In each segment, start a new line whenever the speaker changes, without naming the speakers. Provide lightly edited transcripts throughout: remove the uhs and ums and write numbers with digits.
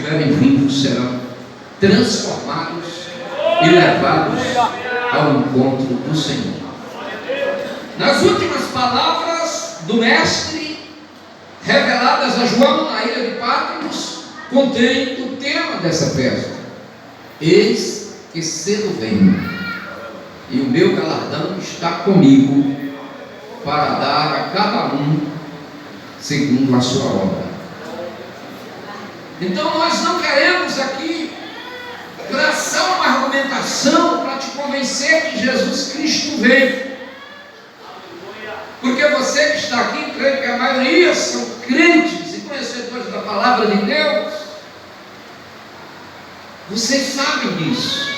estiverem vivos serão transformados e levados ao encontro do Senhor. Nas últimas palavras do Mestre, reveladas a João na ilha de Patmos, contém o tema dessa festa: eis que cedo venho, e o meu galardão está comigo, para dar a cada um segundo a sua obra. Então nós não queremos aqui traçar uma argumentação para te convencer que Jesus Cristo veio, porque você que está aqui, creio que a maioria são crentes e conhecedores da palavra de Deus. Vocês sabem disso,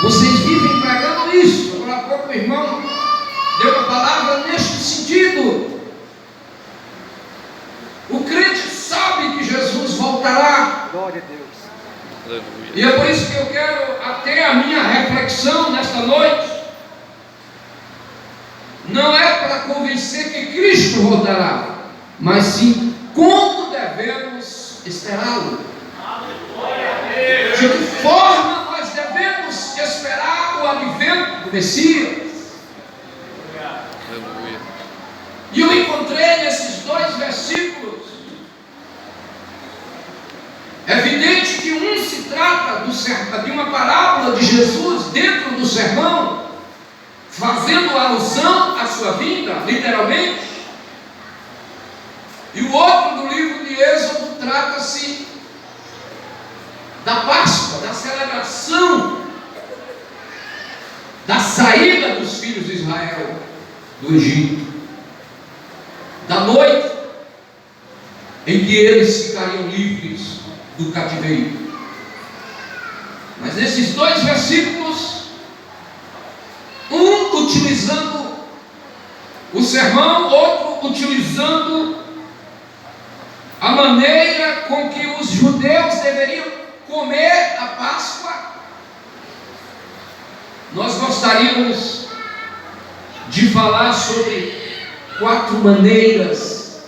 vocês vivem pregando isso. Agora há pouco o irmão deu uma palavra neste sentido. O crente sabe que Jesus voltará.
Glória a Deus.
Aleluia.
E é por isso que eu quero até a minha reflexão nesta noite. Não é para convencer que Cristo voltará, mas sim como devemos esperá-lo. De que forma nós devemos esperar o advento do Messias.
Aleluia.
E eu encontrei nesses dois versículos, é evidente que um se trata de uma parábola de Jesus dentro do sermão, fazendo alusão à sua vinda, literalmente, e o outro do livro de Êxodo trata-se da Páscoa, da celebração da saída dos filhos de Israel do Egito, da noite em que eles ficariam livres do cativeiro. Mas nesses dois versículos, um utilizando o sermão, outro utilizando a maneira com que os judeus deveriam comer a Páscoa, nós gostaríamos de falar sobre 4 maneiras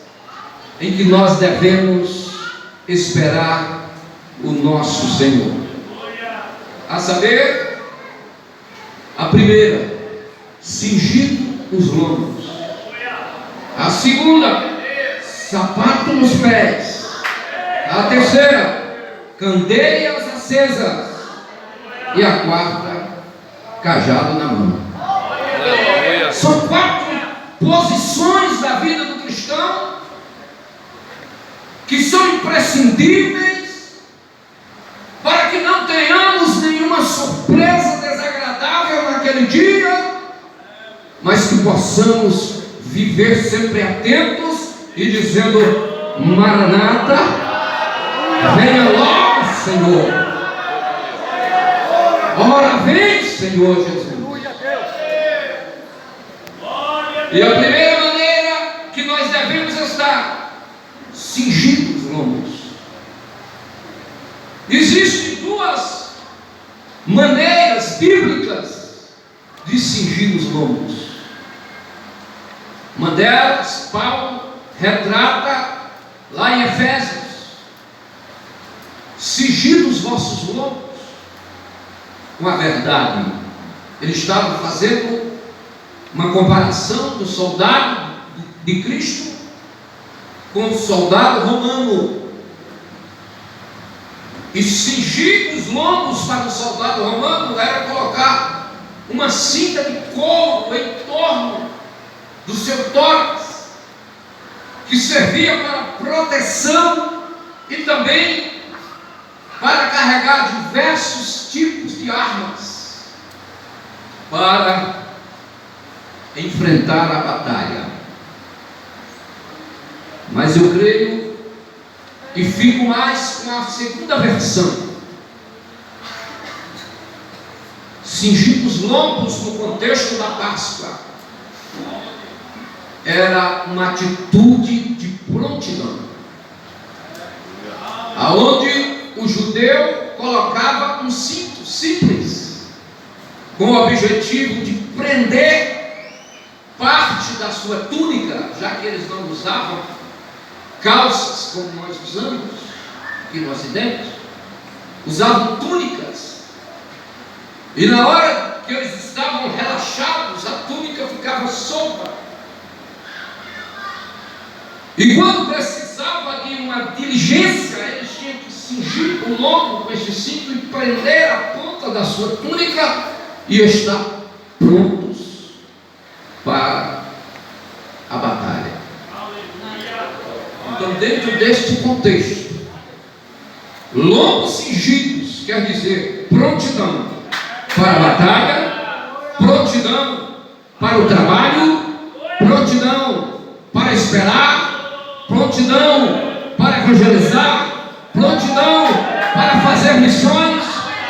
em que nós devemos esperar o nosso Senhor. A saber, a primeira, cingido os lombos. A segunda, sapato nos pés. A terceira, candeias acesas. E a quarta, cajado na mão.
Aleluia.
São 4 posições da vida do cristão que são imprescindíveis para que não tenhamos nenhuma surpresa desagradável naquele dia, mas que possamos viver sempre atentos e dizendo: Maranata, venha logo, Senhor. Ora vem, Senhor Jesus. E a primeira maneira que nós devemos estar cingidos os lombos. Existem 2 maneiras bíblicas de cingir os lombos. Uma delas, Paulo retrata lá em Efésios: cingindo os vossos lombos com a verdade. Ele estava fazendo uma comparação do soldado de Cristo com o soldado romano. E cingir os lombos para o soldado romano era colocar uma cinta de couro em torno do seu tórax, que servia para proteção e também para carregar diversos tipos de armas para enfrentar a batalha. Mas eu creio e fico mais com a segunda versão. Cingir os lombos no contexto da Páscoa era uma atitude de prontidão, aonde o judeu colocava um cinto simples, com o objetivo de prender parte da sua túnica, já que eles não usavam calças como nós usamos, aqui no Ocidente, usavam túnicas. E na hora que eles estavam relaxados, a túnica ficava solta. E quando precisava de uma diligência, eles tinham que cingir o lombo com esse cinto e prender a ponta da sua túnica e estar prontos para a batalha. Então, dentro deste contexto, lombos cingidos quer dizer prontidão para a batalha, prontidão para o trabalho, prontidão para esperar, prontidão para evangelizar, prontidão para fazer missões,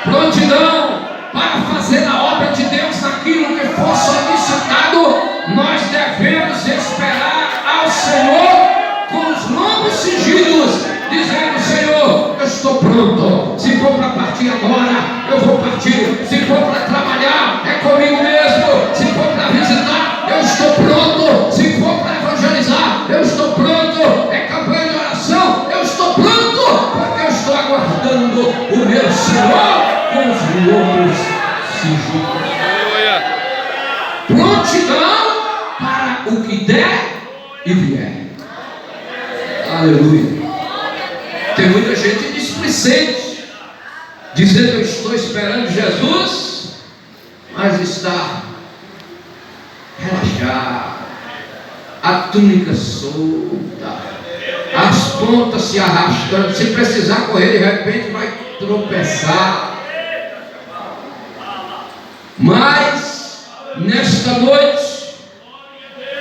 prontidão para fazer a obra de Deus naquilo que for solicitado. Nós devemos esperar ao Senhor com os lombos cingidos, dizendo: Senhor, eu estou pronto. Se for para partir agora, eu vou partir. Se for para trabalhar, é comigo mesmo. Se for para visitar, eu estou pronto. Se for para evangelizar, eu estou pronto. É campanha de oração, eu estou pronto, porque eu estou aguardando o meu Senhor com os lombos cingidos. Prontidão para o que der e vier. Aleluia. Tem muita gente displicente, dizendo: eu estou esperando Jesus, mas está relaxado, a túnica solta, as pontas se arrastando. Se precisar correr, de repente vai tropeçar. Mas nesta noite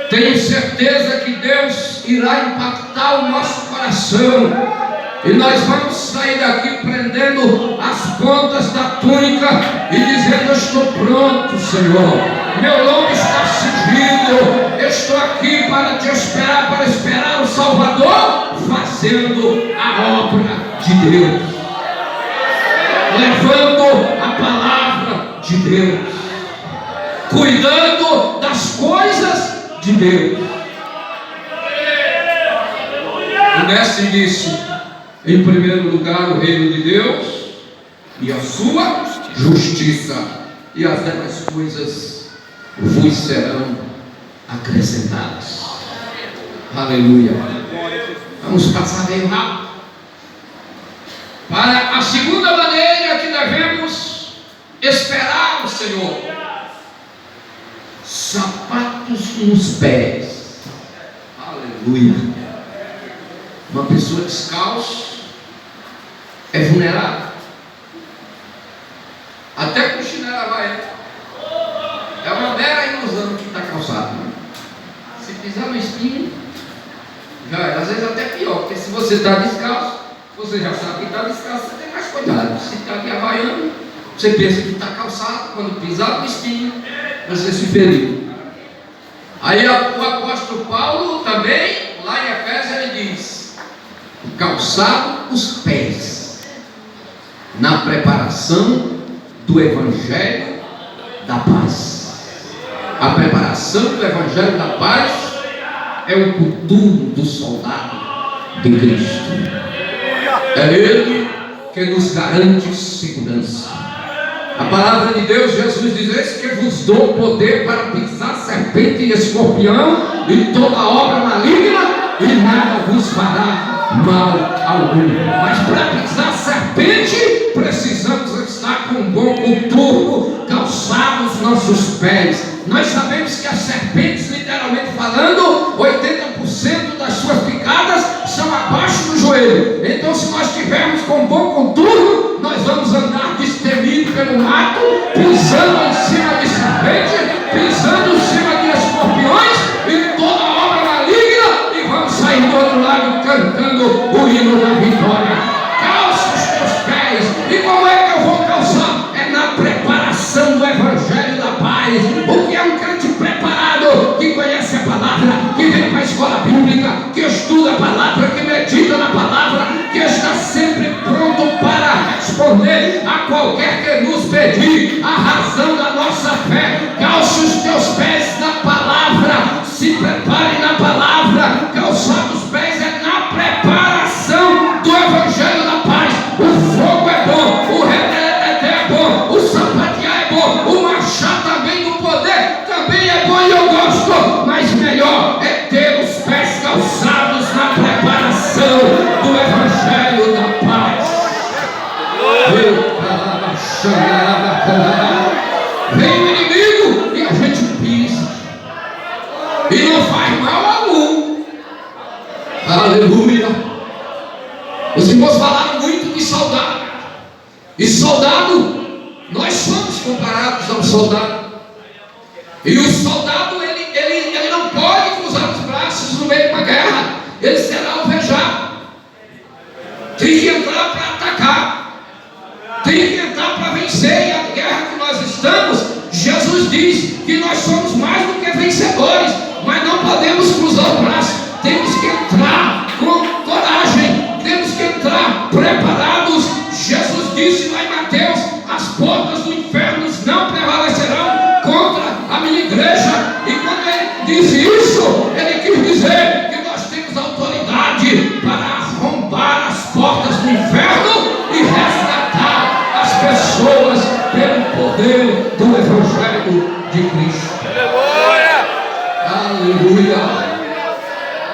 tenho certeza que Deus irá impactar o nosso coração, e nós vamos sair daqui prendendo as pontas da túnica e dizendo: eu estou pronto, Senhor, meu lombo está cingido, eu estou aqui para te esperar, para esperar o Salvador, fazendo a obra de Deus, levando a palavra de Deus, cuidando das coisas de Deus. O mestre disse: em primeiro lugar o reino de Deus e a sua justiça, e as demais coisas vos serão acrescentadas. Aleluia. Vamos passar bem rápido para a segunda maneira que devemos esperar o Senhor: sapatos nos pés. Aleluia. Uma pessoa descalça é vulnerável. Até com chinelo havaiano. É uma mera ilusão que está calçado. Se pisar no espinho, já é. Às vezes até pior, porque se você está descalço, você já sabe que está descalço, você tem mais cuidado. Se está de havaiano, você pensa que está calçado, quando pisar no espinho, você se feriu. Aí o apóstolo Paulo também, lá em Efésios, ele diz: calçado os pés na preparação do Evangelho da paz. A preparação do Evangelho da paz é o futuro do soldado de Cristo. É Ele que nos garante segurança. A palavra de Deus, Jesus diz: eis que vos dou poder para pisar serpente e escorpião e toda obra maligna, e nada vos fará mal algum. Mas para pisar serpente, precisamos estar com um bom coturno, calçar os nossos pés. Nós sabemos que as serpentes, literalmente falando, 80% das suas picadas são abaixo do joelho. Então, se nós tivermos com um bom coturno, nós vamos andar destemido pelo mato, pisando em cima de serpente, pisando em cima de escorpiões e toda obra maligna, e vamos sair do outro lado cantando o hino da vitória. Calça os teus pés. E como é que eu vou calçar? É na preparação do Evangelho da paz. O que é um crente preparado, que conhece a palavra, que vem para a escola bíblica, que estuda a palavra, que medita na palavra, que está sempre pronto para responder a qualquer que nos pedir a razão da nossa fé. Calce os teus pés na palavra, se prepare na palavra. Calçar os pés é na preparação do Evangelho da paz. Os irmãos falaram muito de soldado. E soldado, nós somos comparados ao soldado. E o soldado, ele não pode cruzar os braços no meio de uma guerra. Ele será alvejado. Tem que entrar para atacar. Tem que entrar para vencer. E a guerra que nós estamos, Jesus diz que nós somos mais do que vencedores. Mas não podemos cruzar o braço. Temos que entrar com coragem. Temos que entrar preparados. Jesus disse lá em Mateus: as portas do inferno não prevalecerão contra a minha igreja. E quando ele disse isso, ele quis dizer que nós temos autoridade para arrombar as portas do inferno e resgatar as pessoas pelo poder do Evangelho de Cristo. Aleluia!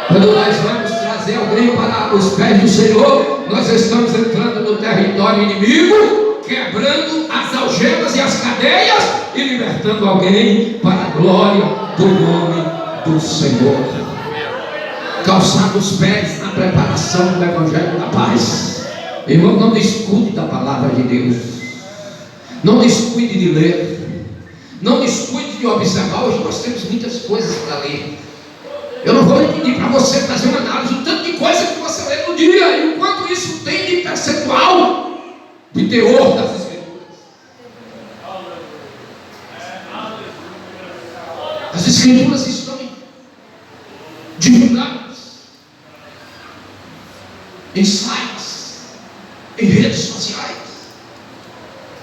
Quando nós vamos trazer alguém para os pés do Senhor, nós estamos entrando no território inimigo, quebrando as algemas e as cadeias e libertando alguém para a glória do nome do Senhor. Calçando os pés na preparação do Evangelho da paz. Irmão, não descuide da palavra de Deus. Não descuide de ler. Não descuide de observar. Hoje nós temos muitas coisas para ler. Eu não vou lhe pedir para você fazer uma análise do tanto de coisa que você lê no dia e o quanto isso tem de percentual de teor das Escrituras. As Escrituras estão divulgadas em sites, em redes sociais,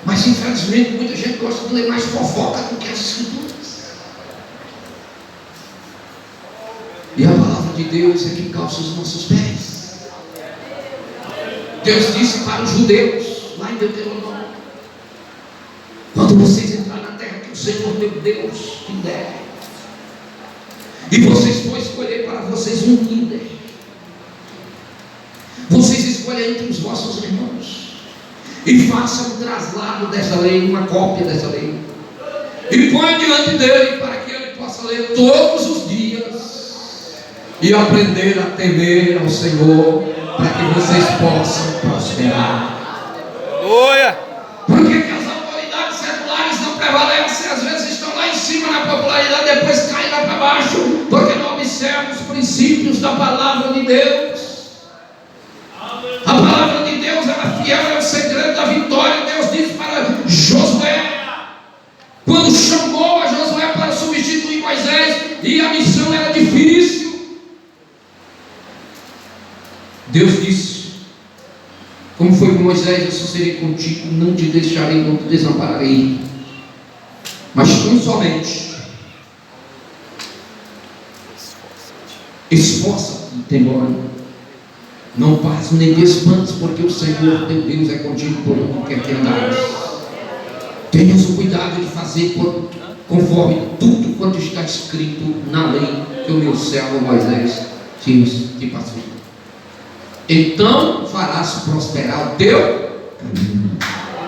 mas infelizmente muita gente gosta de ler mais fofoca do que as Escrituras. E a palavra de Deus é que calça os nossos pés. Deus disse para os judeus, lá em Deuteronômio: quando vocês entrarem na terra que o Senhor meu Deus te der, e vocês vão escolher para vocês um líder, vocês escolhem entre os vossos irmãos, e façam um traslado dessa lei, uma cópia dessa lei, e ponham diante dele para que ele possa ler todos os dias e aprender a temer ao Senhor, para que vocês possam prosperar. Por que as autoridades seculares não prevalecem? Às vezes estão lá em cima na popularidade, depois caem lá para baixo, porque não observam os princípios da palavra de Deus. A palavra de Deus, ela é fiel, é o segredo da vitória. Deus disse para Josué, quando chamou a Josué para substituir Moisés, e a missão era difícil, Deus disse: como foi com Moisés, eu só serei contigo, não te deixarei, não te desampararei, mas tão somente esforça-te e temor, não passe nem te espantes, porque o Senhor teu Deus é contigo por onde quer que andares. Tenhas o cuidado de fazer conforme tudo quanto está escrito na lei que o meu servo Moisés te passou. Então farás prosperar o teu caminho,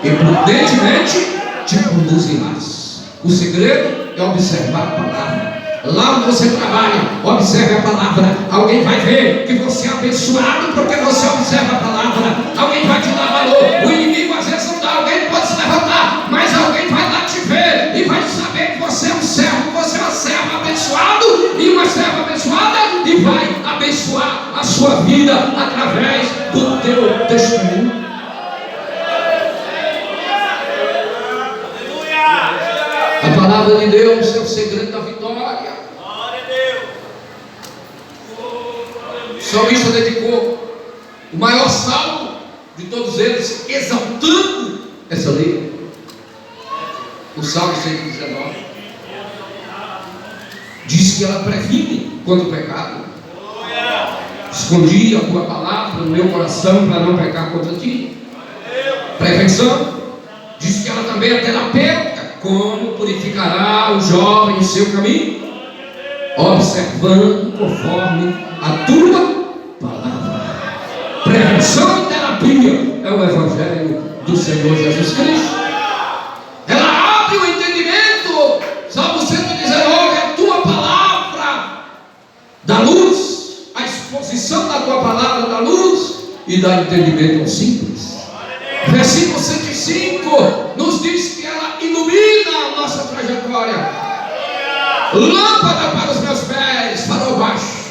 e prudentemente te conduzirás. O segredo é observar a palavra. Lá onde você trabalha, observe a palavra. Alguém vai ver que você é abençoado porque você observa a palavra. Alguém vai te dar valor. O inimigo às vezes não dá. Alguém pode se levantar, mas alguém vai lá te ver e vai saber que você é um servo. Você é uma serva abençoado e uma serva abençoada, e vai abençoar a sua vida através do teu testemunho. A palavra de Deus é o segredo da vitória. O salmista dedicou o maior salmo de todos eles, exaltando essa lei. O Salmo 119 diz que ela previne contra o pecado. Escondi a tua palavra no meu coração para não pecar contra ti. Prevenção. Diz que ela também é terapêutica. Como purificará o jovem o seu caminho? Observando conforme a tua palavra. Prevenção e terapia é o Evangelho do Senhor Jesus Cristo. Ela abre o entendimento. Salmo 119, a tua palavra dá luz, a exposição da tua palavra dá luz, e dá entendimento ao simples. Versículo 105 nos diz que ela ilumina a nossa trajetória. Lâmpada para os meus pés, farol baixo.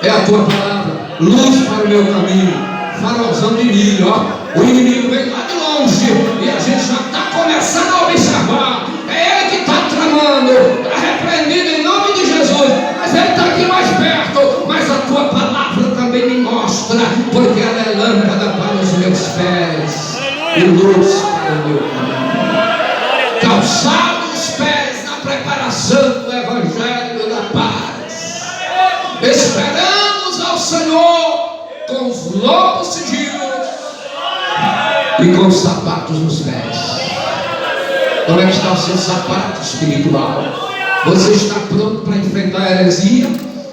É a tua palavra, luz para o meu caminho, farolzão de milho, ó. O inimigo vem lá de longe e a gente já está começando a observar. É ele que está tramando, está repreendido em nome de Jesus, mas ele está aqui mais perto. Mas a tua palavra também me mostra, porque ela é lâmpada para os meus pés e luz para o meu caminho. Calçado os pés na preparação do Evangelho da paz. Esperamos ao Senhor com os lombos cingidos e com os sapatos nos pés. Como é que está o seu sapato espiritual? Você está pronto para enfrentar a heresia?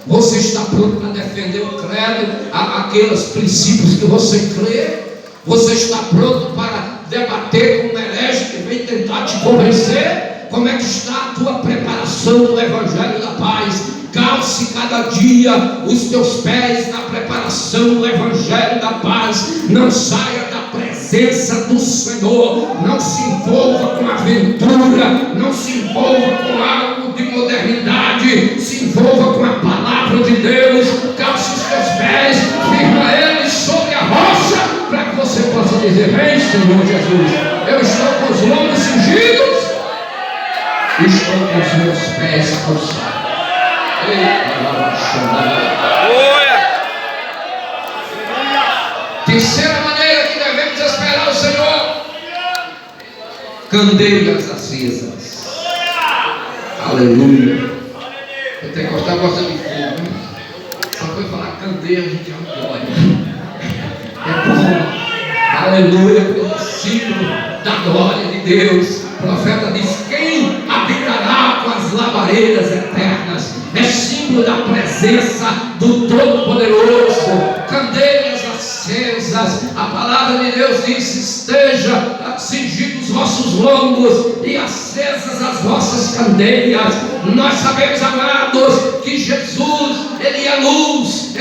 Você está pronto para defender o credo, aqueles princípios que você crê? Você está pronto para debater com o herege que vem tentar te convencer? Como é que está a tua preparação do Evangelho da paz? Calce cada dia os teus pés na preparação do Evangelho da paz. Não saia da presença do Senhor. Não se envolva com aventura. Não se envolva com algo de modernidade. Se envolva com a palavra de Deus. Calce os teus pés, firma eles sobre a rocha, para que você possa dizer: vem, Senhor Jesus, eu estou com os lombos cingidos, estou com os meus pés calçados. Terceira maneira que devemos esperar o Senhor: candeias acesas. Aleluia. O pentecostal gosta de fogo, né? Só foi falar candeia, a gente apoia. É bom. Aleluia, pelo símbolo da glória de Deus. O profeta diz: quem habitará com as labaredas eternas? É símbolo da presença do Todo-Poderoso. Candeias acesas. A palavra de Deus diz: esteja cingidos os vossos lombos e acesas as vossas candeias. Nós sabemos, amados, que Jesus, Ele é luz.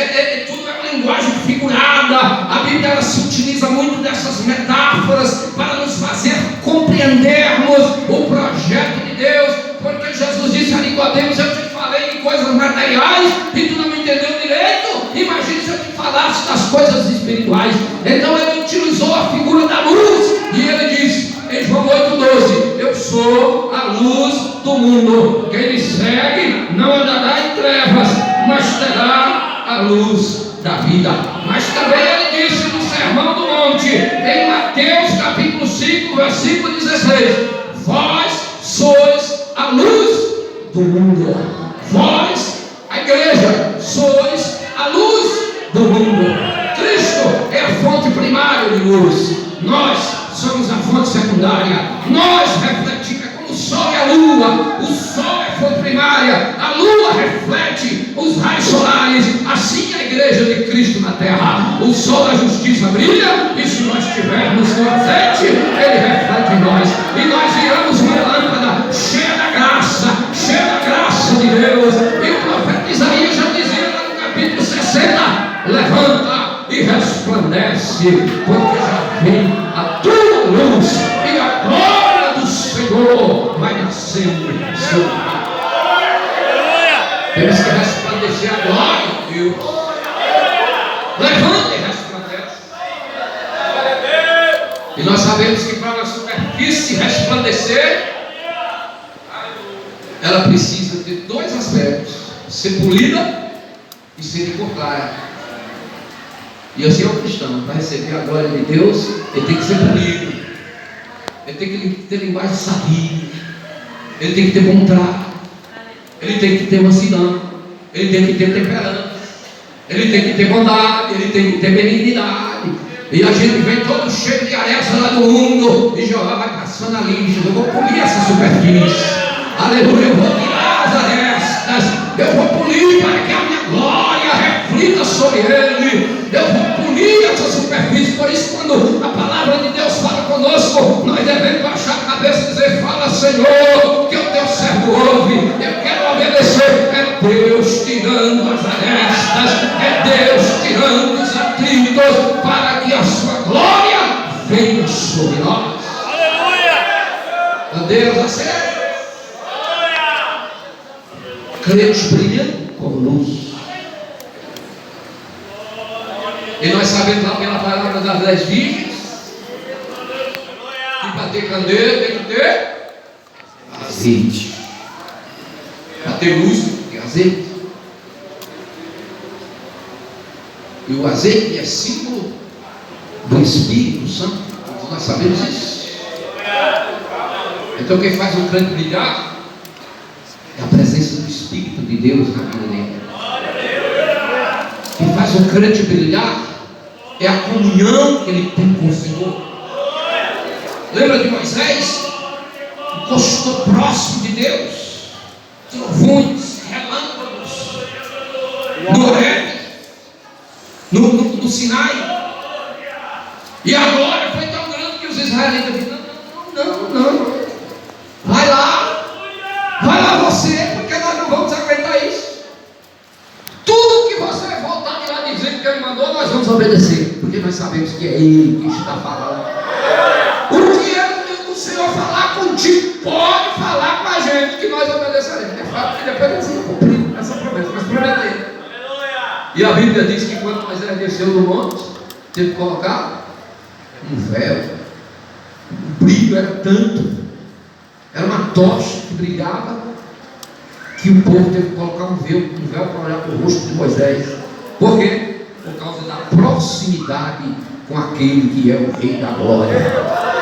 Tudo é uma linguagem figurada. A Bíblia ela se utiliza muito dessas metáforas para nos fazer compreendermos o projeto de Deus. Porque Jesus disse a Nicodemos: eu te falei de coisas materiais e tu não me entendeu direito. Imagine se eu te falasse das coisas espirituais. Então ele utilizou a figura da luz e ele diz em João 8,12: eu sou a luz do mundo. Quem me segue não andará em trevas, mas terá a luz da vida. Mas também ele disse no Sermão do Monte, em Mateus capítulo 5, versículo 16: vós sois a luz do mundo. Vós, a igreja, sois a luz do mundo. Cristo é a fonte primária de luz. Nós somos a fonte secundária. Nós refletimos, é como o sol e a lua. O sol é a fonte primária, a lua reflete os raios solares. Assim é a igreja de Cristo na terra. O sol da justiça brilha, e se nós estivermos no azeite, ele reflete em nós. E nós viramos uma lâmpada cheia da graça de Deus. E o profeta Isaías já dizia lá no capítulo 60: levanta e resplandece, porque já vem a tua luz, e a glória do Senhor vai nascendo sobre nós. Temos que resplandecer a glória de Deus. Levanta e resplandece. E nós sabemos que para a superfície resplandecer, ela precisa de dois aspectos: ser polida e ser de cor clara. E assim é o cristão, para receber a glória de Deus, ele tem que ser polido, ele tem que ter linguagem sadia, ele tem que ter bom trato, ele tem que ter mansidão, ele tem que ter temperança, ele tem que ter bondade, ele tem que ter benignidade. E a gente vem todo cheio de arestas lá do mundo, e Jeová vai passando a lixa: eu vou polir essa superfície. Aleluia, eu vou tirar as arestas, eu vou polir para que a minha glória reflita sobre ele. Eu vou polir essa superfície. Por isso, quando a palavra de Deus fala conosco, nós devemos baixar a cabeça e dizer: fala, Senhor, que o teu servo ouve, eu quero obedecer. É Deus tirando as arestas, é Deus tirando os atritos, sobre nós. Candeias acesas. Crentes brilhando como luz. E nós sabemos lá pela palavra das 10 virgens que para ter candeia tem que ter azeite. Para ter luz tem azeite. E o azeite é símbolo do Espírito Santo. Nós sabemos isso. Então quem faz o crente brilhar é a presença do Espírito de Deus na vida dele. Quem faz o crente brilhar é a comunhão que ele tem com o Senhor. Lembra de Moisés? Encostou próximo de Deus. Trovões, relâmpagos. No Horebe, no Sinai. E agora foi tão grande que os israelitas disseram: não. Vai lá você, porque nós não vamos aguentar isso. Tudo que você voltar de lá dizendo que ele mandou, nós vamos obedecer, porque nós sabemos que é Ele que está falando. O que o Senhor falar contigo, pode falar com a gente, que nós obedeceremos. É fato que depois nós vamos cumprir essa promessa, mas prometemos. E a Bíblia diz que quando Moisés desceu do monte, teve que colocar um véu. O brilho era tanto, era uma tocha que brilhava, que o povo teve que colocar um véu para olhar para o rosto de Moisés. Por quê? Por causa da proximidade com aquele que é o Rei da Glória.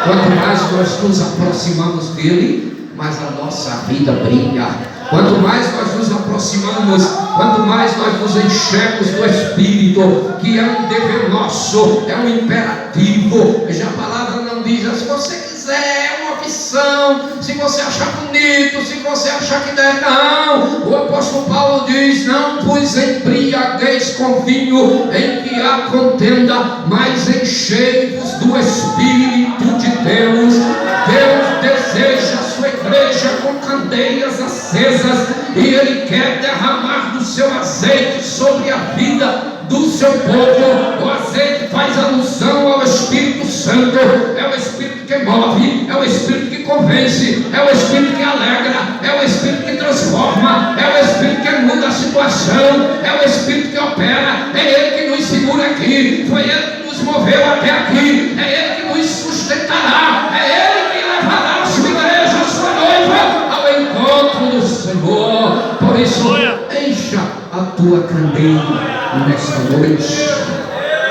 Quanto mais nós nos aproximamos dele, mais a nossa vida brilha. Quanto mais nós nos aproximamos, quanto mais nós nos enchemos do Espírito, que é um dever nosso, é um imperativo. Já a palavra não diz: se você quiser, é uma opção, se você achar bonito, se você achar que deve. Não, o apóstolo Paulo diz: não vos embriagueis com vinho em que há contenda, mas enchei-vos do Espírito de Deus. Deus deseja a sua igreja com candeias acesas, e Ele quer derramar do seu azeite sobre a vida do seu povo. O azeite faz alusão ao Espírito Santo. É o Espírito que move, é o Espírito que convence, é o Espírito que alegra, é o Espírito que transforma, é o Espírito que muda a situação, é o Espírito que opera. É Ele que nos segura aqui, foi Ele que nos moveu até aqui, é Ele que nos sustentará, é Ele que levará a sua igreja, a sua noiva, ao encontro do Senhor. Por isso, encha a tua candeia nesta noite.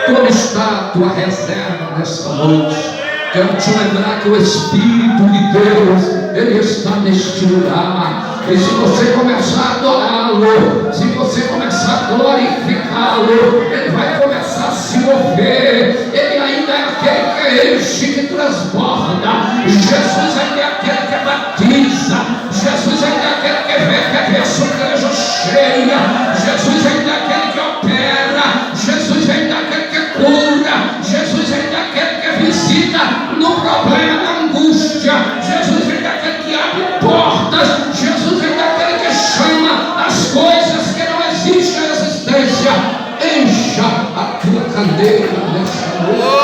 Como está a tua reserva nesta noite? Quero te lembrar que o Espírito de Deus, Ele está neste lugar. E se você começar a adorá-lo, se você começar a glorificá-lo, Ele vai começar a se mover. Ele ainda é aquele que enche, que transborda. Jesus ainda é aquele que batiza. Jesus ainda é aquele que vê a sua igreja cheia. Jesus ainda é aquele que opera. Jesus ainda é aquele que cura. Jesus ainda é aquele que visita no problema, na angústia. Jesus ainda é aquele que abre portas. Jesus ainda é aquele que chama as coisas que não existem a existência. Encha a tua candeia nesta noite.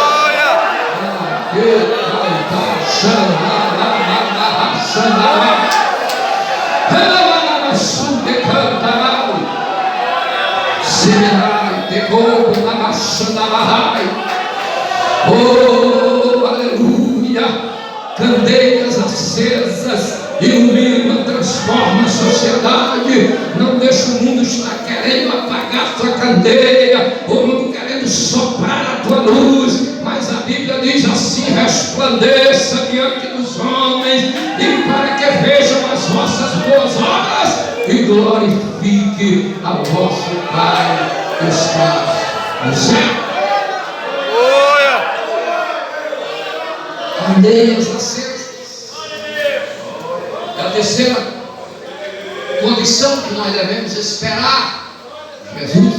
Oh, aleluia! Candeias acesas iluminam, transformam a sociedade. Não deixa o mundo estar querendo apagar a tua candeia, o mundo querendo soprar a tua luz. Mas a Bíblia diz assim: resplandeça diante dos homens, e para que vejam as vossas boas obras e glorifique a vosso Pai que está no céu. Candeias acesas. É a terceira condição que nós devemos esperar Jesus.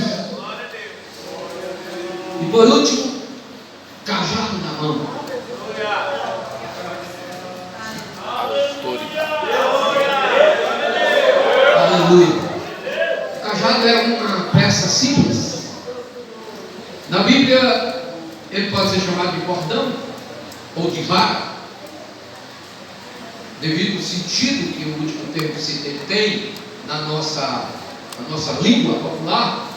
E por último, cajado na mão. Aleluia. O cajado é uma peça simples. Na Bíblia, ele pode ser chamado de cordão. ou de vara, devido ao sentido que o último termo que se tem na nossa língua popular.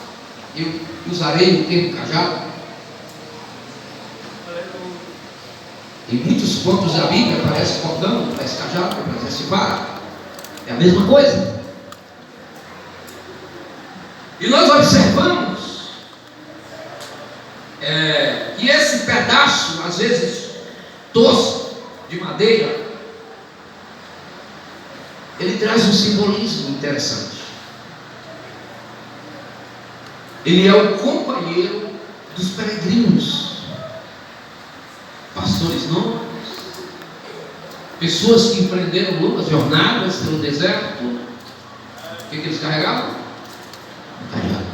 Eu usarei o termo cajado. Em muitos pontos da Bíblia parece cordão, parece cajado, parece vara. É a mesma coisa. E nós observamos que esse pedaço, às vezes tosco, de madeira, ele traz um simbolismo interessante. Ele é o companheiro dos peregrinos, pastores nômades, pessoas que empreenderam longas jornadas pelo deserto. O que eles carregavam? Um cajado.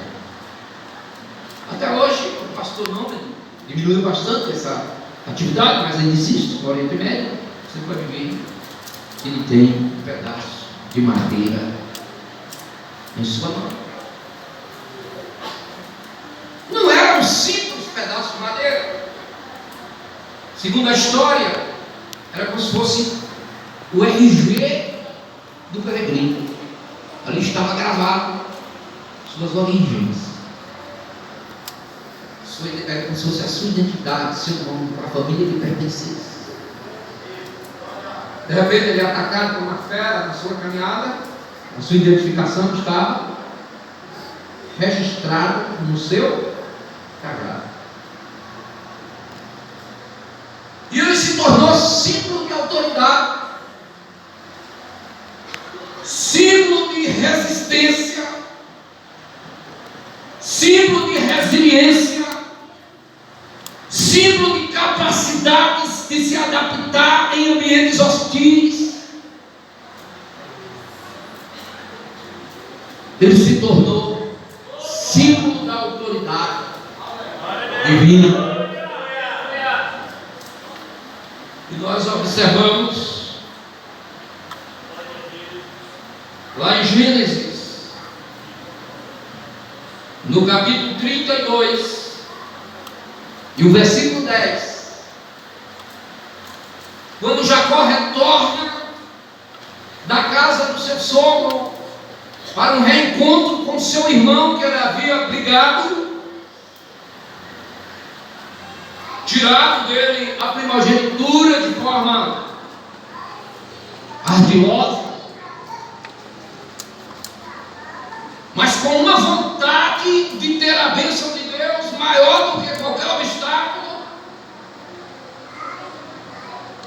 Até hoje, o pastor nômade diminuiu bastante essa atividade, mas ainda existe no Oriente Médio. Você pode ver que ele tem um pedaço de madeira em sua mão. Não era um simples pedaço de madeira. Segundo a história, era como se fosse o RG do peregrino. Ali estava gravado suas origens. Era como se fosse a sua identidade, seu nome, para a família que pertencesse. De repente ele é atacado por uma fera na sua caminhada, a sua identificação estava registrada no seu cajado. E ele se tornou símbolo de autoridade, símbolo de resistência, símbolo de resiliência, símbolo de capacidades de se adaptar em ambientes hostis. Ele se tornou símbolo da autoridade divina. E nós observamos lá em Gênesis, no capítulo 32, e o versículo 10, quando Jacó retorna da casa do seu sogro para um reencontro com seu irmão que ele havia brigado, tirado dele a primogenitura de forma ardilosa, mas com uma vontade de ter a bênção de Deus maior do que qualquer obstáculo.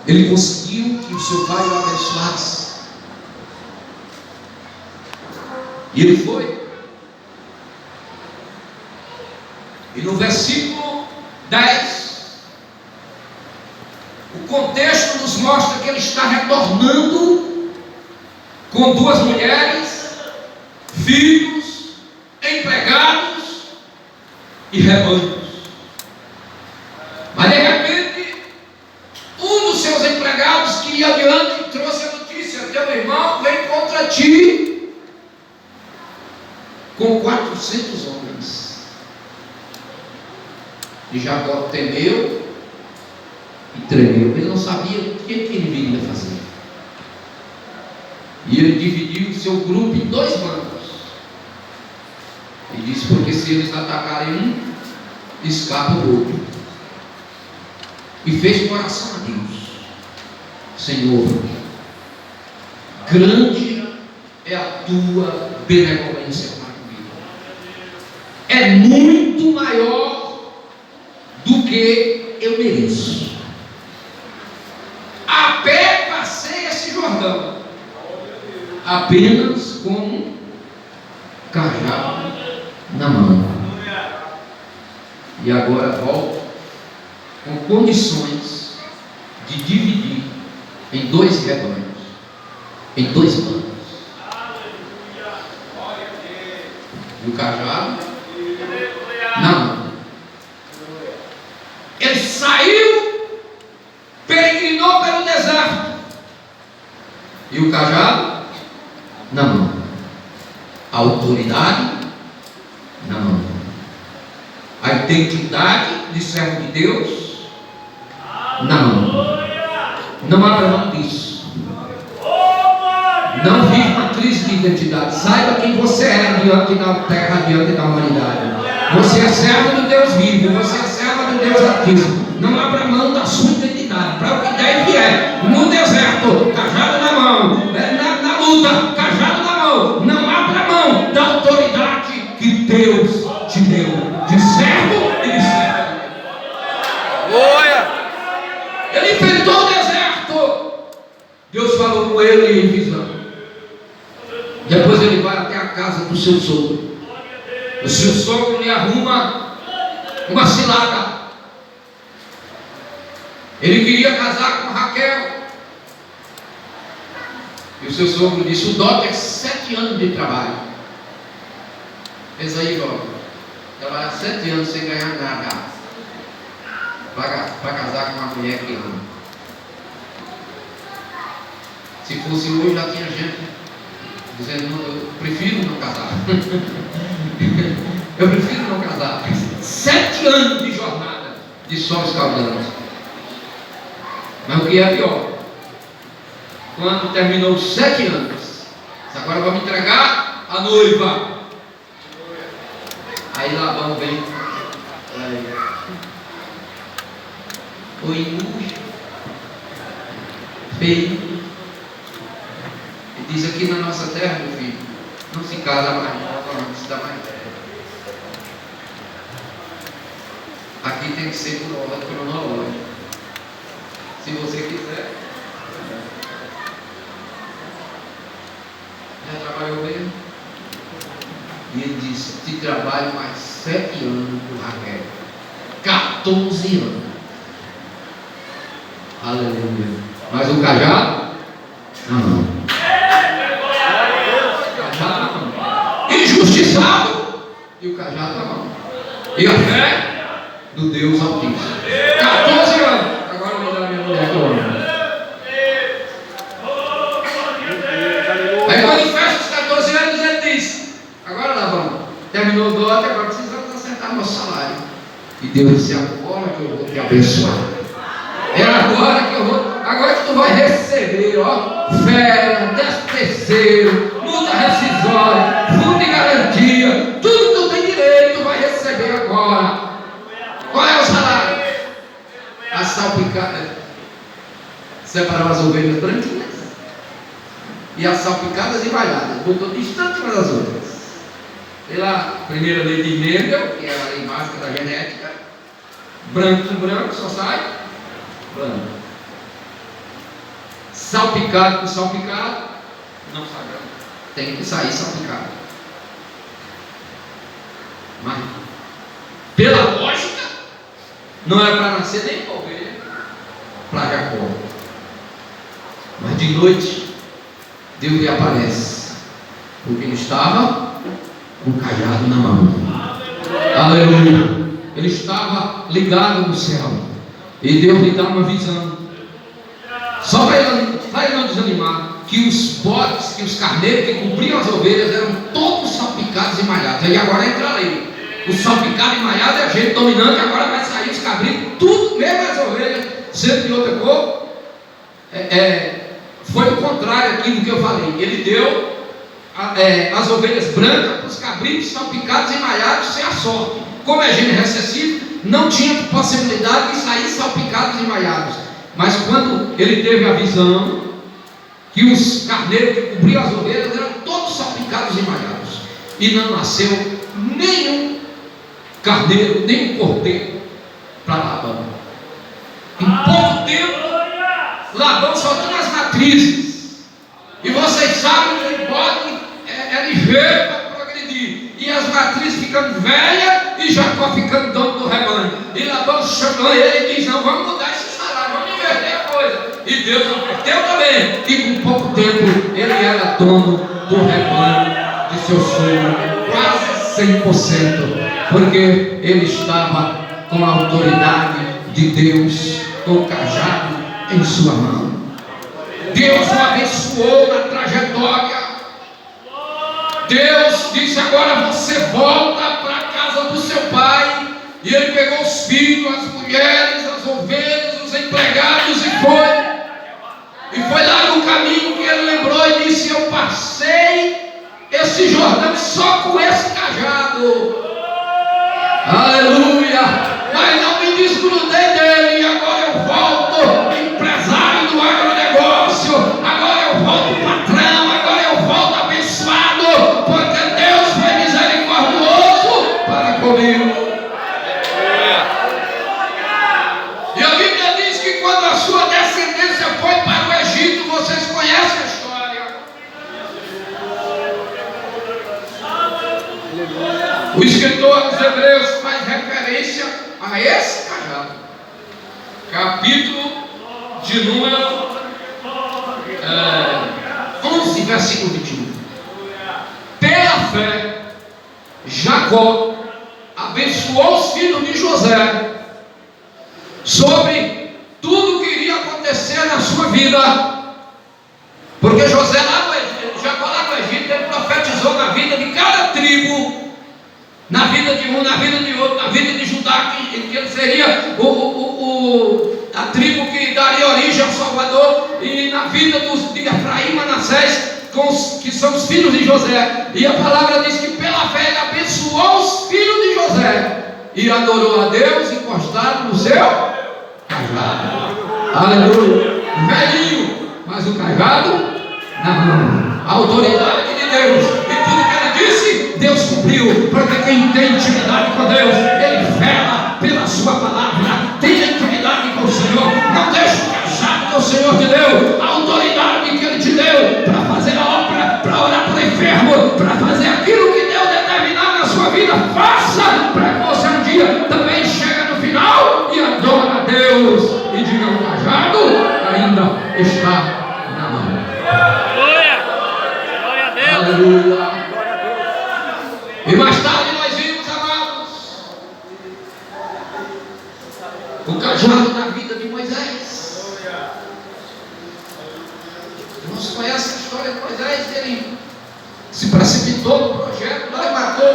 Ele conseguiu que o seu pai o abençoasse. E ele foi. E no versículo 10, o contexto nos mostra que ele está retornando com duas mulheres, filhos, empregados e rebanhos. Mas de repente, um dos seus empregados que ia adiante trouxe a notícia: teu irmão vem contra ti com 400 homens. E Jacó temeu e tremeu. Ele não sabia o que ele viria fazer. E ele dividiu o seu grupo em dois bandos. E disse: porque se eles atacarem um, escapa o outro. E fez uma oração a Deus: Senhor, grande é a tua benevolência para comigo. É muito maior do que eu mereço. A pé passei esse Jordão, apenas com um cajado na mão. E agora volto com condições de dividir em dois rebanhos, em dois bandos. E o cajado na mão. Ele saiu, peregrinou pelo deserto, e o cajado na mão. A autoridade na mão. A identidade de servo de Deus na mão. Não abra mão disso. Não viva uma crise de identidade. Saiba quem você é diante da terra, diante da humanidade. Você é servo do Deus vivo. Você é servo do Deus Altíssimo. Não abra mão da sua identidade. Para o que der e vier. No deserto, cajado na mão. Na luta, cajado na mão. Não abra mão da autoridade que Deus te deu. De servo e de servo. Ele enfrentou o deserto. Deus falou com ele em visão. Depois ele vai até a casa do seu sogro. O seu sogro lhe arruma uma cilada. Ele queria casar com Raquel. E o seu sogro disse: o dote é 7 anos de trabalho. Fez aí, ó. Trabalhar 7 anos sem ganhar nada. Para casar com uma mulher que ama. Se fosse hoje, já tinha gente dizendo: não, eu prefiro não casar. Eu prefiro não casar. 7 anos de jornada de sol escaldante. Mas o que é pior, quando terminou os 7 anos, agora vamos entregar a noiva. Aí Labão vem. Oi, feio. E diz: aqui na nossa terra, meu filho, não se casa mais, não se dá mais. Aqui tem que ser por ordem cronológica. Se você quiser. Já trabalhou bem? E ele disse: te trabalho mais 7 anos por Raquel. 14 anos. Aleluia. Mas o cajado? Não. Cajado na mão. Injustiçado. E o cajado na mão. E a fé do Deus Altíssimo. 14 anos. Agora me dá a minha mulher que eu amo. Aí quando ele fecha os 14 anos, ele diz: agora Labão, terminou o dote, agora precisamos acertar nosso salário. E Deus disse: agora que eu vou te abençoar. É agora que eu vou. Agora que tu vai receber, ó, férias, 13º, multa rescisória, fundo de garantia, tudo que tu tem direito, tu vai receber agora. Qual é o salário? A salpicada. Separou as ovelhas branquinhas e as salpicadas e malhadas. Botou distante umas das outras. Pela primeira lei de Mendel, que é a lei básica da genética, branco com branco só sai branco. Salpicado com salpicado não sai branco. Tem que sair salpicado. Mas pela lógica não é para nascer nem para ovelha, para Jacó. Mas de noite Deus lhe aparece, porque ele estava com o cajado na mão. Aleluia. Ele estava ligado no céu. E Deus lhe dá uma visão. Só para ele não desanimar, que os bodes, que os carneiros que cobriam as ovelhas eram todos salpicados e malhados. Aí agora entra a lei. O salpicado e malhado é a gente dominante, agora vai sair os cabritos, tudo, mesmo as ovelhas, sendo de outra cor. Foi o contrário aqui do que eu falei. Ele deu as ovelhas brancas para os cabritos salpicados e malhados sem a sorte. Como é gênero recessivo, não tinha possibilidade de sair salpicados e malhados. Mas quando ele teve a visão que os carneiros que cobriam as ovelhas eram todos salpicados e malhados, e não nasceu nenhum carneiro, nenhum cordeiro para Labão. Em pouco tempo, Labão só tinha as matrizes. E vocês sabem que o bode é ligeiro para progredir. E as matrizes ficando velhas e Jacó ficando dono do rebanho. E Labão chamou ele e diz: não, vamos mudar esse salário, vamos inverter a coisa. E Deus inverteu também. E com pouco tempo ele era dono do rebanho de seu sogro, quase 100%. Porque ele estava com a autoridade de Deus, com o cajado em sua mão. Deus o abençoou na trajetória. Deus disse: agora você volta para a casa do seu pai. E ele pegou os filhos, as mulheres, as ovelhas, os empregados e foi. passei esse Jordão só com esse cajado. Aleluia! Mas não me desgrudei dele. E agora eu volto empresário do agronegócio. Agora eu volto patrão. Agora eu volto abençoado. Porque Deus foi misericordioso para comigo. E a Bíblia diz que quando a sua descendência foi para o Egito, vocês conhecem a história. O escritor dos Hebreus faz referência a esse cajado. Capítulo de número 11, versículo 21. Pela fé, Jacó abençoou os filhos de José sobre tudo que iria acontecer na sua vida. Porque José lá no Egito, Jacó lá no Egito, ele profetizou na vida de cada tribo. Na vida de um, na vida de outro, na vida de Judá, que ele seria a tribo que daria origem ao Salvador, e na vida de Efraim e Manassés, que são os filhos de José. E a palavra diz que pela fé ele abençoou os filhos de José e adorou a Deus encostado no seu cajado. Aleluia! Velhinho, mas o cajado na mão. A autoridade de Deus, e tudo que ele disse, Deus cumpriu. Porque quem tem intimidade com Deus, ele vela pela sua palavra. Tem intimidade com o Senhor. Não deixe o cajado que o Senhor te deu, a autoridade que ele te deu para fazer a obra, para orar para o enfermo, para fazer aquilo que Deus determinar na sua vida. Faça, para que você um dia também chegue no final e adore a Deus e diga: o cajado ainda está na mão. Aleluia. E mais tarde nós vimos, amados, o cajado na vida de Moisés. Irmãos, conhece a história de Moisés? Ele se precipitou no projeto lá e matou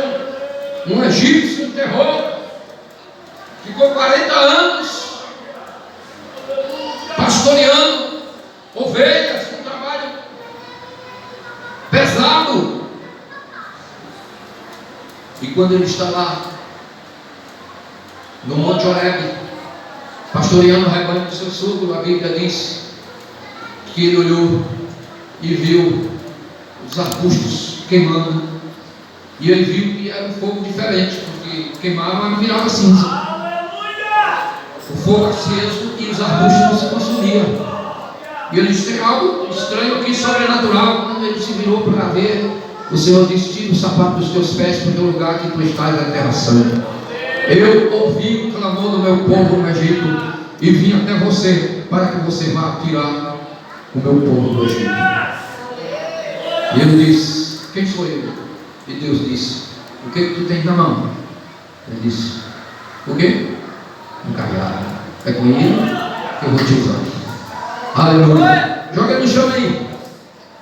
um egípcio, enterrou, ficou 40 anos pastoreando ovelhas, um trabalho pesado. E quando ele está lá no Monte Horebe, pastoreando o rebanho do seu sogro, a Bíblia diz que ele olhou e viu os arbustos queimando, e ele viu que era um fogo diferente, porque queimava e virava cinza. O fogo aceso e os arbustos não se consumiam. E ele disse: tem algo estranho aqui, sobrenatural. Quando ele se virou para ver, o Senhor disse: tira o sapato dos teus pés, porque o lugar que tu estás é terra santa. Eu ouvi o clamor do meu povo no Egito e vim até você, para que você vá tirar o meu povo do Egito. E ele disse: quem sou eu? E Deus disse: o que tu tens na mão? Ele disse: o quê? Um cajado. É com ele que eu vou te usar. Aleluia. Joga no chão aí.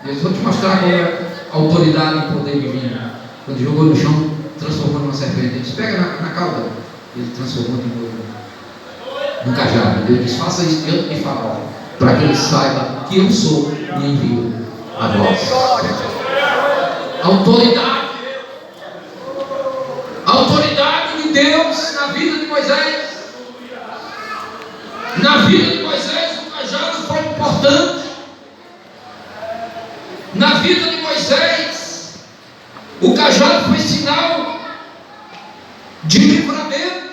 Deus, vou te mostrar qual é a autoridade e poder divino. Quando jogou no chão, transformou numa serpente. Ele disse: pega na cauda. Ele transformou de novo no cajado. Ele disse: faça isso diante de Faraó, para que ele saiba que eu sou e envio a vós. Autoridade. A autoridade de Deus na vida de Moisés. Na vida de Moisés, o cajado foi importante. Na vida de Moisés, o cajado foi sinal de livramento.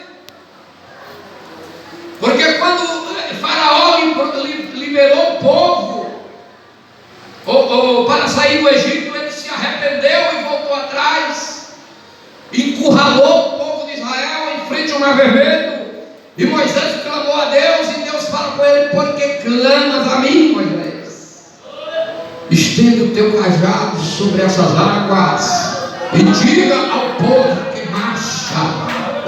Porque quando Faraó liberou o povo para sair do Egito, ele se arrependeu e voltou atrás, encurralou o povo de Israel em frente ao Mar Vermelho. E Moisés clamou a Deus, e Deus fala com ele: por que clamas a mim, Moisés? Estende o teu cajado sobre essas águas e diga ao povo que marcha.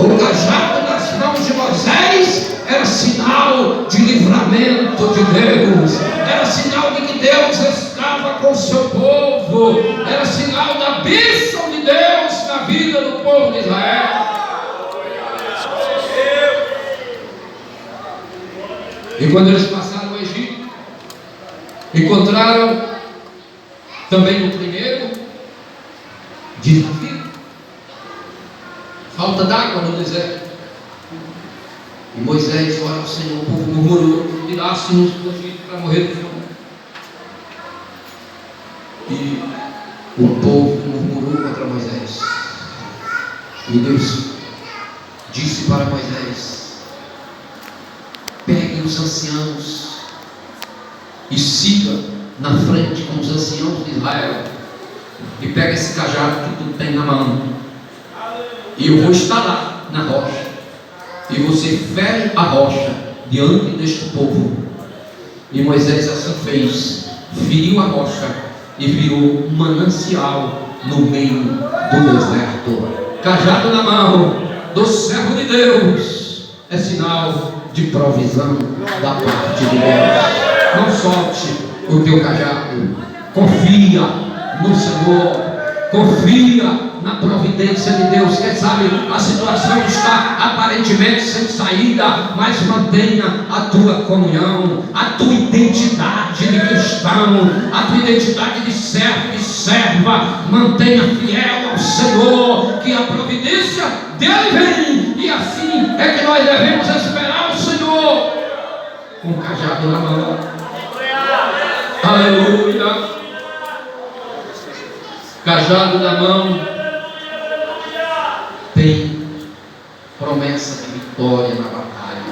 O cajado nas mãos de Moisés era sinal de livramento de Deus, era sinal de que Deus estava com o seu povo, era sinal da bênção de Deus na vida do povo de Israel. E quando eles passaram o Egito, encontraram Também no primeiro desafio, falta d'água no deserto. E Moisés ora ao Senhor, o povo murmurou: tirasse-nos do Egito para morrer de fome. E o povo murmurou contra Moisés. E Deus disse para Moisés: pegue os anciãos e siga na frente com os anciãos de Israel, e pega esse cajado que tu tem na mão, e eu vou estar lá na rocha, e você fere a rocha diante deste povo. E Moisés assim fez, feriu a rocha e virou um manancial no meio do deserto. Cajado na mão do servo de Deus é sinal de provisão da parte de Deus. Não solte o teu cajado, confia no Senhor, confia na providência de Deus. Quem sabe a situação está aparentemente sem saída, mas mantenha a tua comunhão, a tua identidade de cristão, a tua identidade de servo, de serva. Mantenha fiel ao Senhor, que a providência dele vem, e assim é que nós devemos esperar o Senhor com o cajado na mão. Aleluia. Cajado na mão tem promessa de vitória na batalha.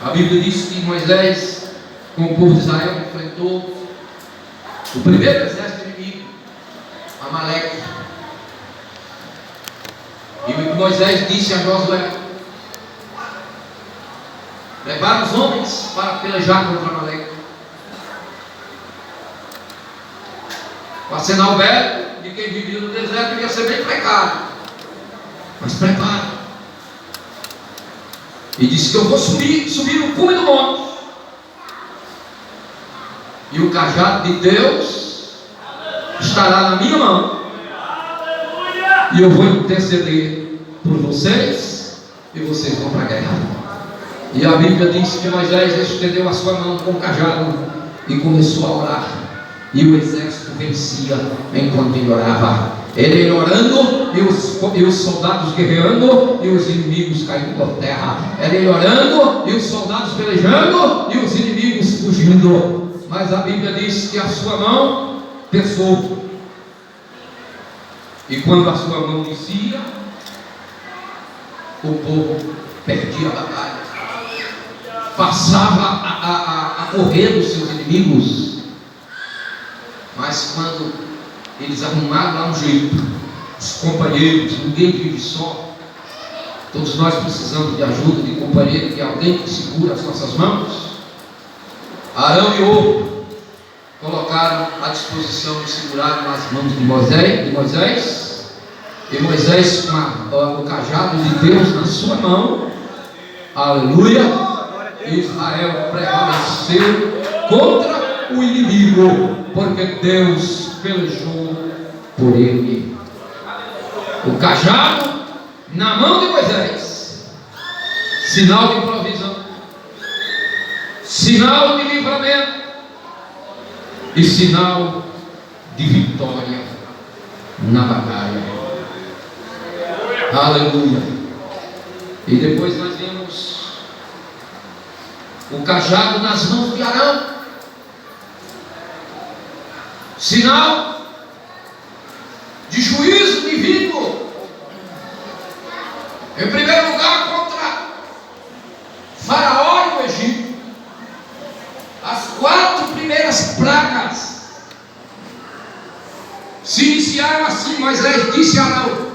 A Bíblia diz que Moisés, com o povo de Israel, enfrentou o primeiro exército inimigo, Amaleque. E Moisés disse a Josué: prepara os homens para pelejar contra Amaleque. O arsenal velho de quem vivia no deserto ia ser bem precário, mas prepara. E disse que eu vou subir no cume do monte, e o cajado de Deus estará na minha mão, e eu vou interceder por vocês, e vocês vão para a guerra. E a Bíblia diz que Moisés estendeu a sua mão com o cajado e começou a orar. E o exército vencia enquanto ele orava. Ele orando e os soldados guerreando e os inimigos caindo por terra. Ele orando e os soldados pelejando e os inimigos fugindo. Mas a Bíblia diz que a sua mão pesou. E quando a sua mão descia, o povo perdia a batalha. Passava a correr dos seus inimigos. Mas quando eles arrumaram lá um jeito, os companheiros, ninguém vive só, todos nós precisamos de ajuda, de companheiro, de alguém que segura as nossas mãos. Arão e Hur colocaram à disposição de segurar nas mãos de Moisés, e Moisés com o cajado de Deus na sua mão, aleluia, Israel prevaleceu contra o inimigo, porque Deus pelejou por ele. O cajado na mão de Moisés, sinal de provisão, sinal de livramento e sinal de vitória na batalha. Aleluia. E depois nós vemos o cajado nas mãos de Arão, sinal de juízo divino. Em primeiro lugar, contra Faraó e o Egito. As 4 primeiras pragas se iniciaram assim. Moisés disse a Arão: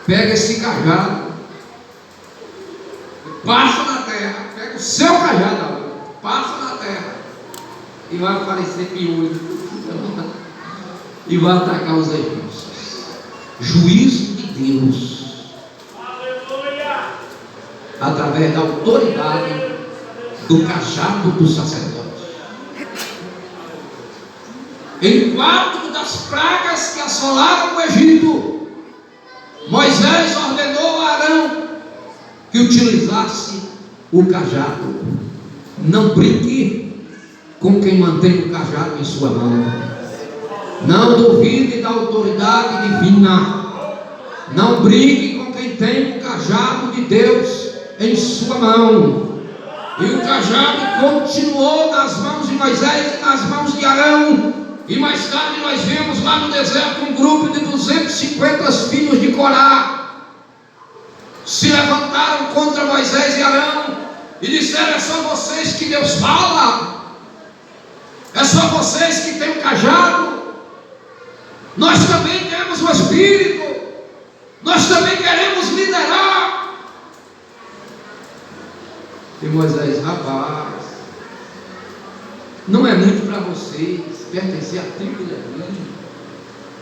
pega esse cajado, passa na terra, pega o seu cajado, Arão, passa na terra, e vai aparecer piolho e vai atacar os egípcios. Juízo de Deus, através da autoridade do cajado do sacerdote. Em 4 das pragas que assolaram o Egito, Moisés ordenou a Arão que utilizasse o cajado. Não brinque com quem mantém o cajado em sua mão. Não duvide da autoridade divina. Não brigue com quem tem o cajado de Deus em sua mão. E o cajado continuou nas mãos de Moisés e nas mãos de Arão. E mais tarde nós vimos lá no deserto um grupo de 250 filhos de Corá se levantaram contra Moisés e Arão e disseram: é só vocês que Deus fala, é só vocês que têm o cajado, nós também temos o Espírito, nós também queremos liderar. E Moisés: rapaz, não é muito para vocês pertencer à tribo de Levi,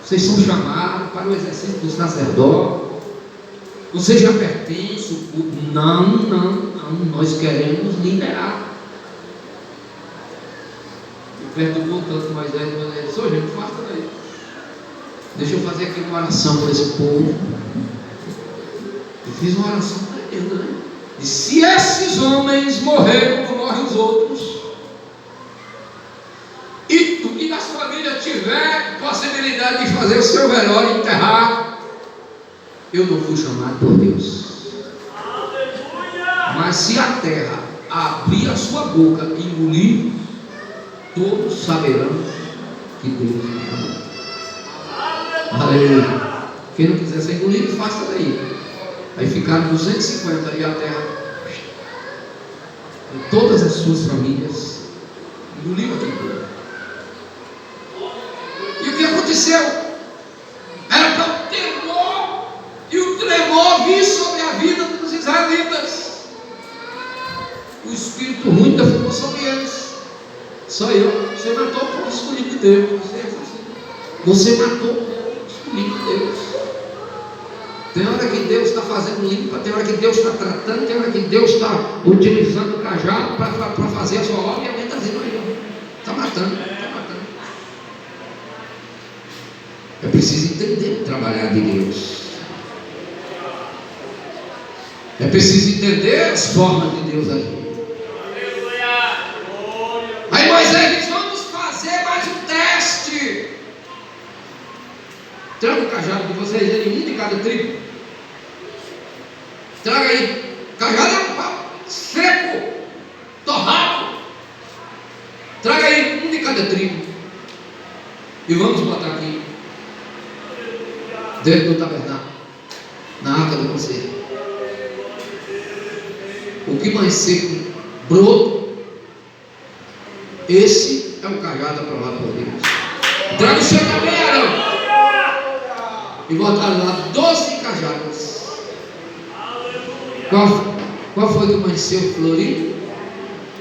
vocês são chamados para o exercício do sacerdote, vocês já pertencem. Não, nós queremos liderar. E perturbou tanto Moisés disse: ô gente, faça daí, deixa eu fazer aqui uma oração para esse povo. Eu fiz uma oração tremenda, né? E se esses homens morrerem como morrem os outros, e na sua família tiver possibilidade de fazer o seu velório, enterrar, eu não fui chamado por Deus. Mas se a terra abrir a sua boca e engolir, todos saberão que Deus me chamou. Aleluia. Quem não quiser ser engolido, faça daí. Aí ficaram 250 e a terra, e todas as suas famílias engoliram aquele povo. E o que aconteceu? Era para o temor e o tremor vir sobre a vida dos israelitas. O espírito ruim ainda ficou sobre eles. Só eu. Você matou o povo escolhido de Deus. Você matou o povo escolhido de Deus. Tem hora que Deus está fazendo limpa, tem hora que Deus está tratando, tem hora que Deus está utilizando o cajado para fazer a sua obra, e alguém está dizendo: está matando, está matando. É preciso entender o trabalhar de Deus. É preciso entender as formas de Deus agir. Aí Moisés diz: vamos fazer mais um teste. Traga o cajado de vocês, ele um de cada tribo. Traga aí. Cajado é um pau seco, torrado. Traga aí um de cada tribo. E vamos botar aqui dentro do tabernáculo, na arca do conselho. O que mais seco broto, esse é um cajado aprovado por Deus. Traga o seu também, Arão. E botaram lá 12 cajados. Qual foi que amanheceu florido?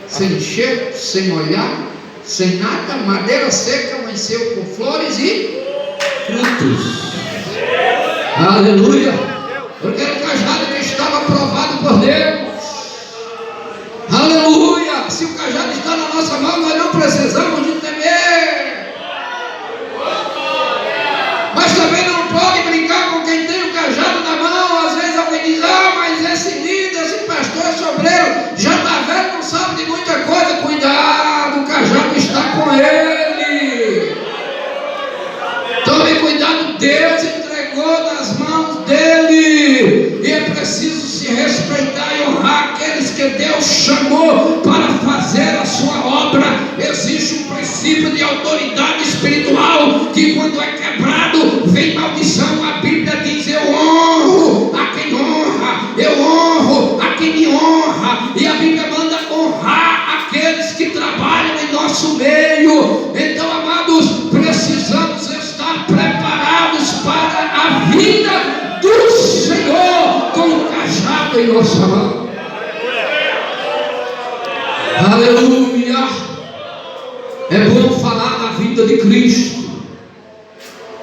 Sem cheiro, sem molhar, sem nada, madeira seca, amanheceu com flores e frutos. Aleluia! Porque era o cajado que estava aprovado por Deus. Aleluia! Se o cajado está na nossa mão, nós não precisamos de temer. Mas também não pode brincar com quem tem o cajado na mão. Às vezes alguém diz: ah, mas esse líder, esse pastor, esse obreiro já está velho, não sabe de muita coisa. Cuidado, o cajado está com ele. Tome cuidado, Deus entregou nas mãos dele. E é preciso se respeitar e honrar aqueles que Deus chamou para fazer a sua obra. Existe um princípio de autoridade espiritual que, quando é quebrado, vem maldição. A Bíblia diz: eu honro a quem honra, eu honro a quem me honra. E a Bíblia manda honrar aqueles que trabalham em nosso meio. Então, amados, precisamos estar preparados para a vida do Senhor com o cajado em nossa mão. Aleluia! É bom falar da vida de Cristo,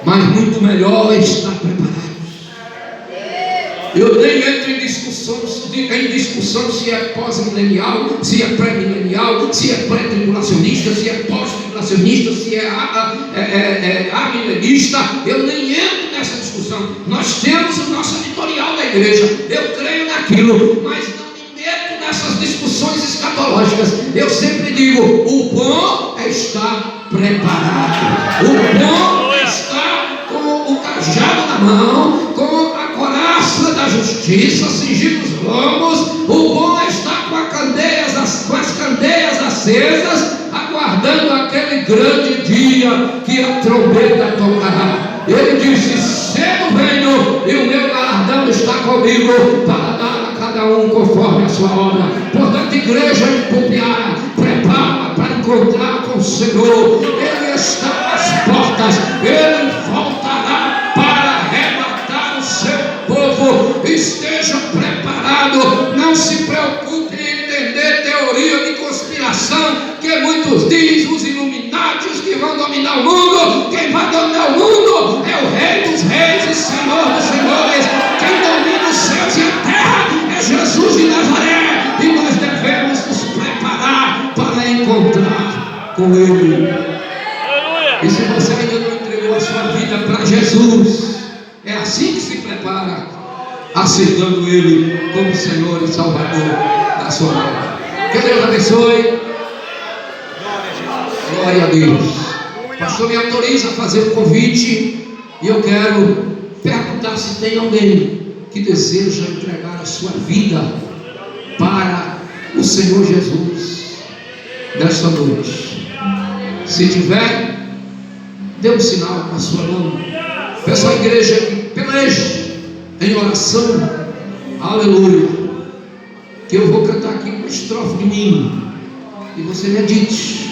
mas muito melhor é estar preparados. Eu nem entro em discussão se é pós-milenial, se é pré-milenial, se é pré-tribulacionista, se é pós-tribulacionista, se é amilenista. Eu nem entro nessa discussão. Nós temos o nosso editorial da igreja. Eu creio naquilo, mas não me meto nessas discussões escatológicas. teológicas, eu sempre digo: o bom é estar preparado. O bom é estar com o cajado na mão, com a coraça da justiça cingindo os lombos. O bom é estar com as candeias acesas, aguardando aquele grande dia que a trombeta tocará. Ele disse: cedo venho e o meu galardão está comigo para dar a cada um conforme a sua obra. Portanto, igreja de Pupiá, prepara para encontrar com o Senhor. Ele está às portas, ele voltará para arrebatar o seu povo. Esteja preparado, não se preocupe em entender teoria de conspiração, que muitos dizem, os Illuminatis que vão dominar o mundo. Quem vai dominar o mundo é o Rei dos Reis e Senhor dos Senhores. Quem domina os céus e a terra é Jesus de Nazaré, e nós devemos nos preparar para encontrar com Ele. E se você ainda não entregou a sua vida para Jesus, é assim que se prepara, aceitando Ele como Senhor e Salvador da sua vida. Que Deus abençoe. Glória a Deus. O pastor me autoriza a fazer o convite, e eu quero perguntar se tem alguém que deseja entregar a sua vida para o Senhor Jesus nesta noite. Se tiver, dê um sinal com a sua mão. Peço à igreja que peleje em oração. Aleluia. Que eu vou cantar aqui uma estrofe de mim, e você medite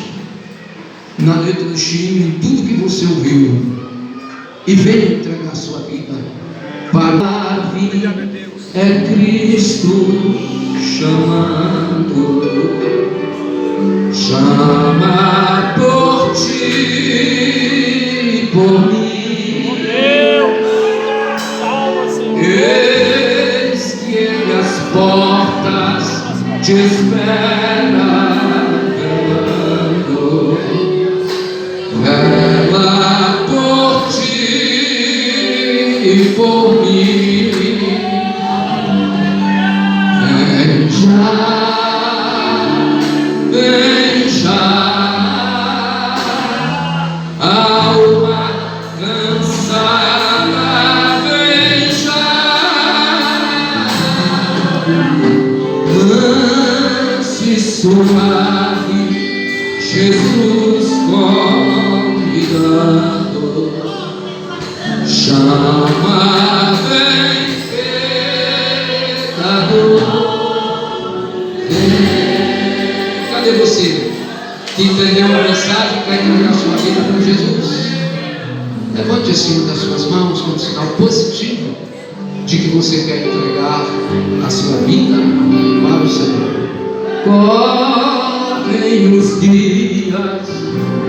na letra do hino, em tudo que você ouviu, e venha entregar a sua vida para a vida. É Cristo chamando, chama por ti e por mim. Eis que Ele as portas te espera, vela por ti e por mim. Vem já, alma cansada, vem já, manso e suave, Jesus convidando, chama, vem pecador. Cadê você que entendeu a mensagem e quer entregar a sua vida para Jesus? Levante assim das suas mãos como sinal positivo de que você quer entregar a sua vida para o Senhor. Correm os dias,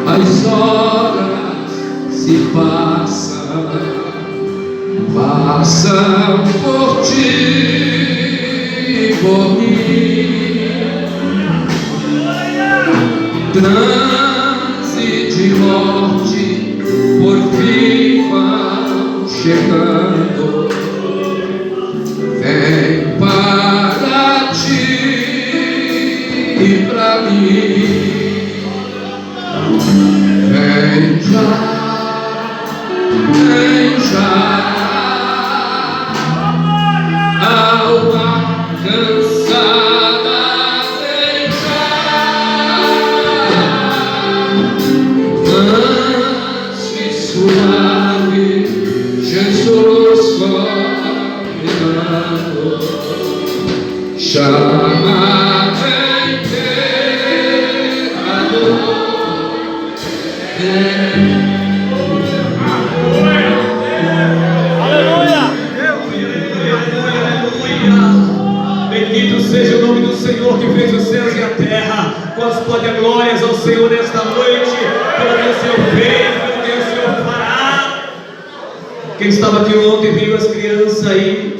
as horas se passam por ti e por mim. Transe de morte por fim vão chegando. Vem para ti e para mim. Vem já, alma cansada, vem já, manso e suave, Jesus convidando, chama, vem pecador.
Bendito seja o nome do Senhor que fez os céus e a terra. Quantos podem glórias ao Senhor nesta noite, pelo que o Senhor fez, pelo que o Senhor fará. Quem estava aqui ontem viu as crianças aí